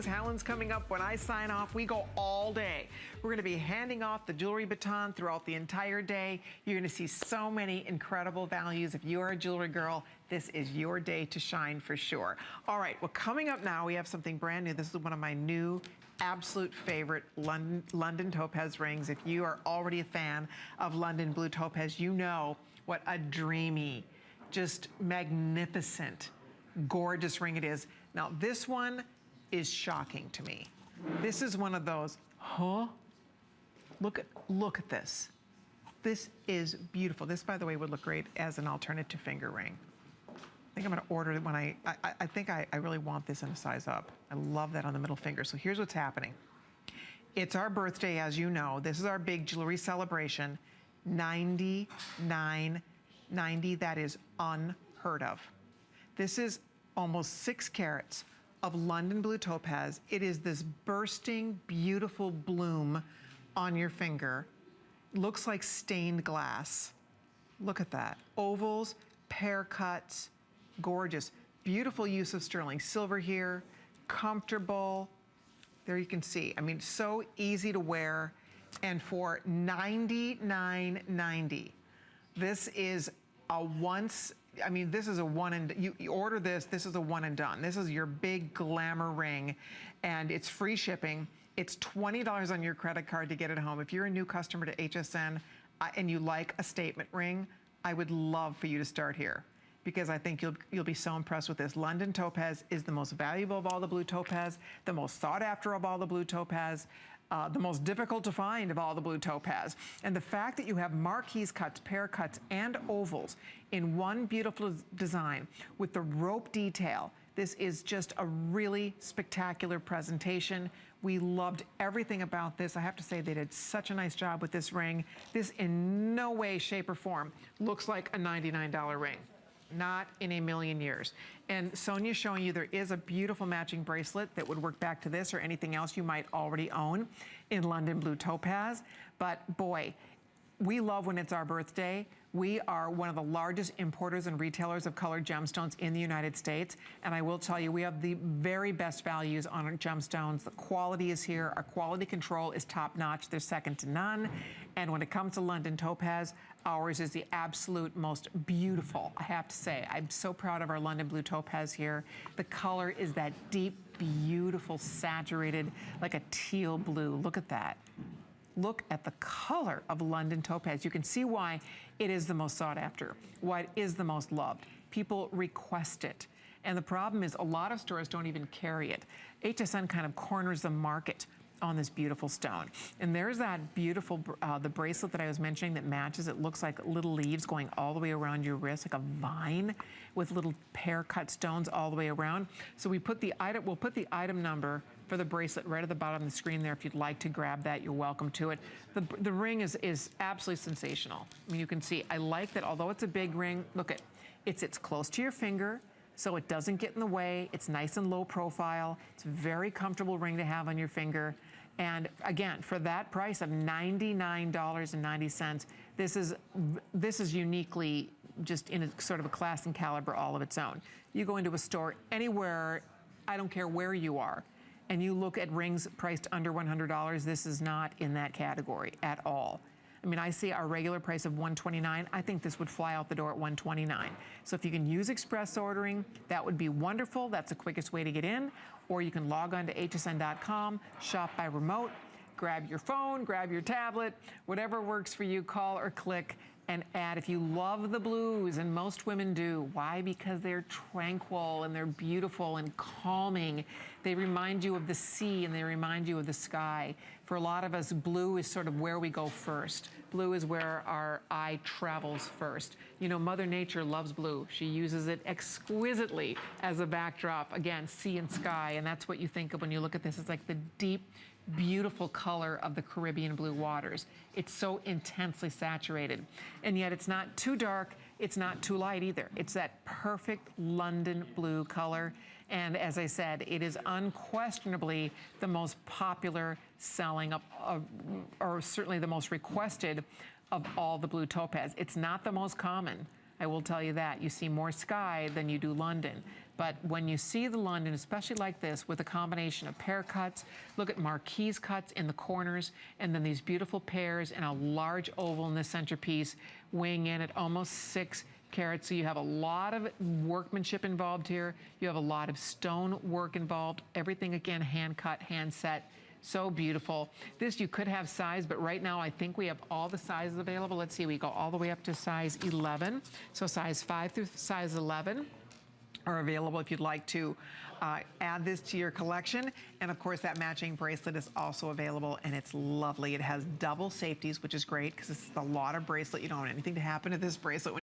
Hallen's coming up. When I sign off, we go all day. We're going to be handing off the jewelry baton throughout the entire day. You're going to see so many incredible values. If you are a jewelry girl, this is your day to shine for sure. All right, well, coming up now, we have something brand new. This is one of my new absolute favorite London Topaz rings. If you are already a fan of London Blue Topaz, you know what a dreamy, just magnificent, gorgeous ring it is. Now, this one is shocking to me. This is one of those, huh? Look at this. This is beautiful. This, by the way, would look great as an alternative finger ring. I think I'm gonna order it when I think I really want this in a size up. I love that on the middle finger. So here's what's happening. It's our birthday, as you know. This is our big jewelry celebration. $99.90, that is unheard of. This is almost 6 carats of London Blue Topaz. It is this bursting, beautiful bloom on your finger. Looks like stained glass. Look at that. Ovals, pear cuts, gorgeous. Beautiful use of sterling silver here, comfortable. There you can see, I mean, so easy to wear. And for $99.90, this is a once, I mean, this is a one and, you order this, this is a one and done. This is your big glamour ring, and it's free shipping. It's $20 on your credit card to get it home. If you're a new customer to HSN and you like a statement ring, I would love for you to start here, because I think you'll be so impressed with this. London Topaz is the most valuable of all the blue topaz, the most sought after of all the blue topaz, the most difficult to find of all the blue topaz. And the fact that you have marquise cuts, pear cuts, and ovals in one beautiful design with the rope detail, this is just a really spectacular presentation. We loved everything about this. I have to say they did such a nice job with this ring. This in no way, shape, or form looks like a $99 ring. Not in a million years. And Sonia's showing you there is a beautiful matching bracelet that would work back to this or anything else you might already own in London Blue Topaz. But boy, we love when it's our birthday. We are one of the largest importers and retailers of colored gemstones in the United States. And I will tell you, we have the very best values on our gemstones. The quality is here. Our quality control is top notch. There's second to none. And when it comes to London Topaz, ours is the absolute most beautiful, I have to say. I'm so proud of our London Blue Topaz here. The color is that deep, beautiful, saturated, like a teal blue. Look at that. Look at the color of London Topaz. You can see why it is the most sought after, why it is the most loved. People request it. And the problem is a lot of stores don't even carry it. HSN kind of corners the market on this beautiful stone. And there's that beautiful, the bracelet that I was mentioning that matches. It looks like little leaves going all the way around your wrist, like a vine with little pear cut stones all the way around. So we put the item, we'll put the item number for the bracelet right at the bottom of the screen there. If you'd like to grab that, you're welcome to it. The ring is absolutely sensational. I mean, you can see, I like that although it's a big ring, look at, it's close to your finger, so it doesn't get in the way. It's nice and low profile. It's a very comfortable ring to have on your finger. And again, for that price of $99.90, this is uniquely just in a sort of a class and caliber all of its own. You go into a store anywhere, I don't care where you are, and you look at rings priced under $100, this is not in that category at all. I mean, I see our regular price of $129. I think this would fly out the door at $129. So if you can use express ordering, that would be wonderful. That's the quickest way to get in. Or you can log on to hsn.com, shop by remote, grab your phone, grab your tablet, whatever works for you, call or click and add. If you love the blues, and most women do, why? Because they're tranquil and they're beautiful and calming. They remind you of the sea and they remind you of the sky. For a lot of us, blue is sort of where we go first. Blue is where our eye travels first. You know, Mother Nature loves blue. She uses it exquisitely as a backdrop. Again, sea and sky, and that's what you think of when you look at this. It's like the deep, beautiful color of the Caribbean blue waters. It's so intensely saturated. And yet it's not too dark, it's not too light either. It's that perfect London blue color. And as I said, it is unquestionably the most popular selling, or certainly the most requested of all the blue topaz. It's not the most common, I will tell you that. You see more sky than you do London. But when you see the London, especially like this, with a combination of pear cuts, look at marquise cuts in the corners, and then these beautiful pears and a large oval in the centerpiece, weighing in at almost 6 carats. So you have a lot of workmanship involved here. You have a lot of stone work involved. Everything, again, hand cut, hand set. So beautiful. This you could have size, but right now I think we have all the sizes available. Let's see, we go all the way up to size 11. So size 5 through size 11 are available if you'd like to add this to your collection. And of course, that matching bracelet is also available, and it's lovely. It has double safeties, which is great because it's a lot of bracelet. You don't want anything to happen to this bracelet